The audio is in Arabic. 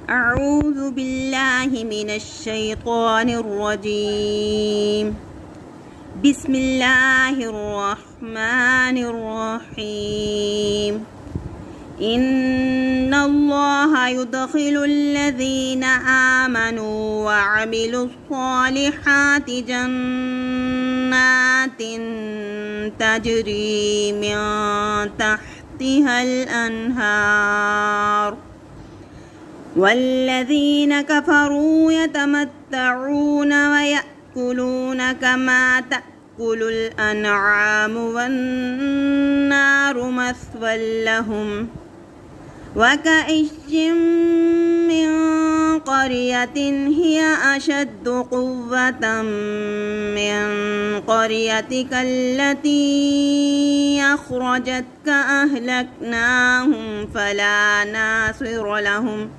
أعوذ بالله من الشيطان الرجيم. بسم الله الرحمن الرحيم. إن الله يدخل الذين آمنوا وعملوا الصالحات جنات تجري من تحتها الأنهار، والذين كفروا يتمتعون ويأكلون كما تأكل الأنعام والنار مثوى لهم. وكأي من قرية هي أشد قوة من قريتك التي أخرجتك أهلكناهم فلا ناصر لهم.